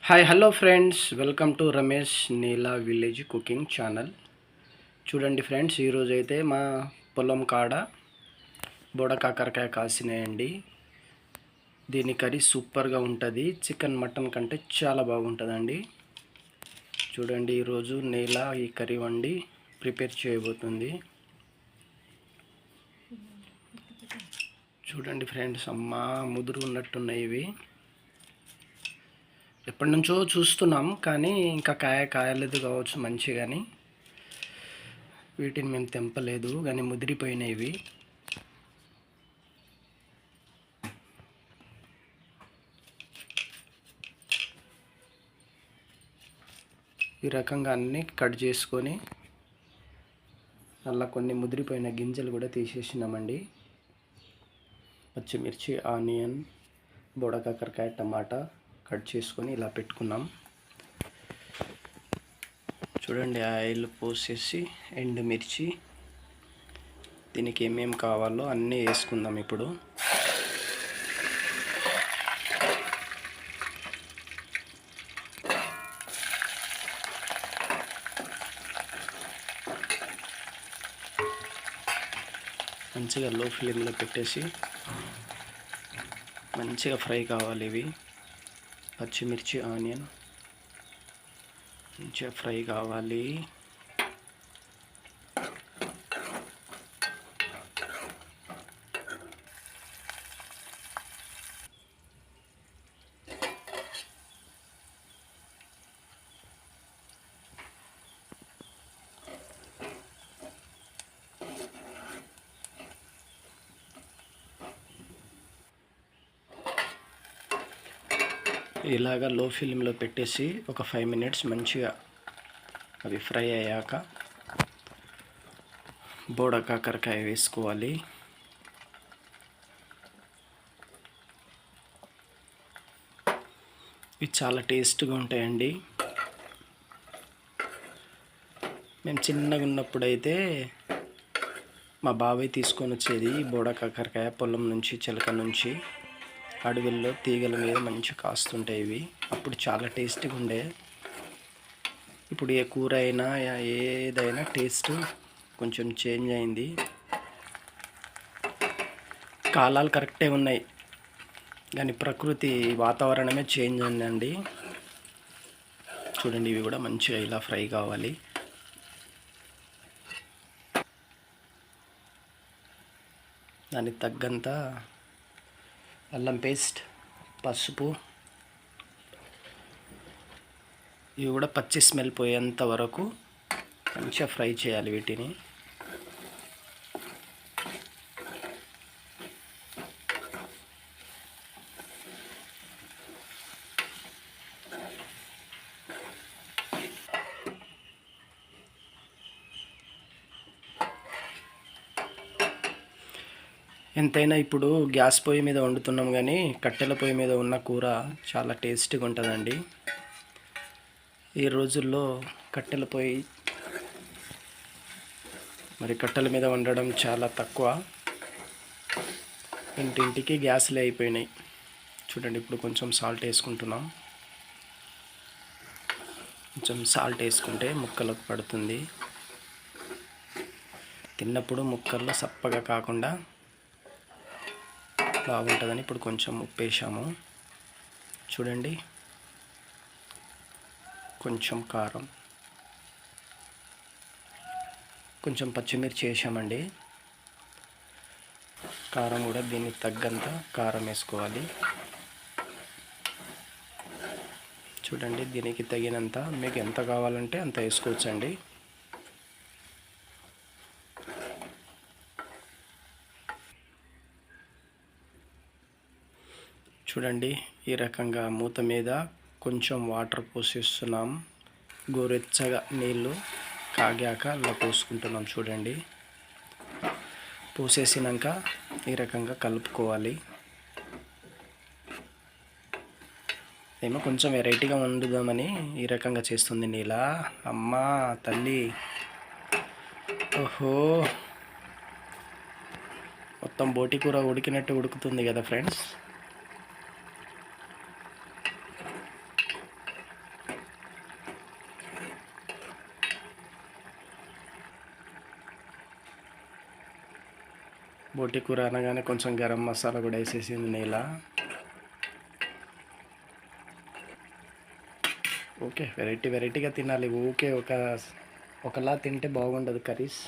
Hi hello friends, welcome to Ramesh Neela village cooking channel. చూడండి friends, ఈరోజు అయితే మా పొలం కాడ బోడ కాకరకాయ కాసినాయండి. దీని కర్రీ సూపర్గా ఉంటుంది. చికెన్ మటన్ కంటే చాలా బాగుంటుందండి. చూడండి, ఈరోజు నీలా ఈ కర్రీ వండి ప్రిపేర్ చేయబోతుంది. చూడండి ఫ్రెండ్స్, అమ్మ ముదురు ఉన్నట్టున్నాయి ఇవి. ఎప్పటి నుంచో చూస్తున్నాం, కానీ ఇంకా కాయలేదు కావచ్చు మంచి. కానీ వీటిని మేము తెంపలేదు, కానీ ముదిరిపోయినవి. ఈ రకంగా అన్నీ కట్ చేసుకొని అలా కొన్ని ముదిరిపోయిన గింజలు కూడా తీసేసినామండి. పచ్చిమిర్చి, ఆనియన్, బోడకాకరకాయ, టమాటా కట్ చేసుకొని ఇలా పెట్టుకున్నాం. చూడండి, ఆయిల్ పోసేసి ఎండుమిర్చి, దీనికి ఏమేమి కావాలో అన్నీ వేసుకుందాం ఇప్పుడు. మంచిగా లో ఫ్లేమ్లో పెట్టేసి మంచిగా ఫ్రై కావాలి ఇవి. పచ్చిమిర్చి, ఆనియన్ మంచిగా ఫ్రై కావాలి. ఇలాగా లో ఫ్లేమ్లో పెట్టేసి ఒక 5 మినిట్స్ మంచిగా అవి ఫ్రై అయ్యాక బోడ కాకరకాయ వేసుకోవాలి. ఇవి చాలా టేస్ట్గా ఉంటాయండి. మేము చిన్నగా ఉన్నప్పుడైతే మా బాబాయ్ తీసుకొని వచ్చేది బోడ కాకరకాయ పొలం నుంచి, చిలక నుంచి. అడవుల్లో తీగల మీద మంచిగా కాస్తుంటాయి ఇవి. అప్పుడు చాలా టేస్ట్గా ఉండే. ఇప్పుడు ఏ కూర అయినా ఏదైనా టేస్ట్ కొంచెం చేంజ్ అయింది. కాలాలు కరెక్టే ఉన్నాయి, కానీ ప్రకృతి వాతావరణమే చేంజ్ అయిందండి. చూడండి, ఇవి కూడా మంచిగా ఇలా ఫ్రై కావాలి. దానికి తగ్గంత అల్లం పేస్ట్, పసుపు, ఇవి కూడా పచ్చి స్మెల్ పోయేంత వరకు మంచిగా ఫ్రై చేయాలి వీటిని. ఎంతైనా ఇప్పుడు గ్యాస్ పొయ్యి మీద వండుతున్నాం, కానీ కట్టెల పొయ్యి మీద ఉన్న కూర చాలా టేస్టీగా ఉంటుందండి. ఈ రోజుల్లో కట్టెల పొయ్యి కట్టెల మీద వండడం చాలా తక్కువ. ఇంటింటికి గ్యాస్లే అయిపోయినాయి. చూడండి, ఇప్పుడు కొంచెం సాల్ట్ వేసుకుంటున్నాం. కొంచెం సాల్ట్ వేసుకుంటే ముక్కలకు పడుతుంది. తిన్నప్పుడు ముక్కల్లో సప్పగా కాకుండా బాగుంటుందని ఇప్పుడు కొంచెం ఉప్పు వేసాము. చూడండి, కొంచెం కారం, కొంచెం పచ్చిమిర్చి వేసామండి. కారం కూడా దీనికి తగ్గంత కారం వేసుకోవాలి. చూడండి, దీనికి తగినంత, మీకు ఎంత కావాలంటే అంత వేసుకోవచ్చండి. చూడండి, ఈ రకంగా మూత మీద కొంచెం వాటర్ పోసేస్తున్నాం. గోరెచ్చగా నీళ్ళు కాగాక అలా పోసుకుంటున్నాం. చూడండి, పోసేసినాక ఈ రకంగా కలుపుకోవాలి. ఏమో కొంచెం వెరైటీగా వండుదామని ఈ రకంగా చేస్తుంది నీలా. అమ్మ తల్లి, ఓహో, మొత్తం బోటి కూర ఉడికినట్టు ఉడుకుతుంది కదా ఫ్రెండ్స్. బోటి కూర అనగానే కొంచెం గరం మసాలా కూడా వేసేసింది నీల. ఓకే, వెరైటీగా తినాలి. ఓకే, ఒకలా తింటే బాగుండదు కర్రీస్.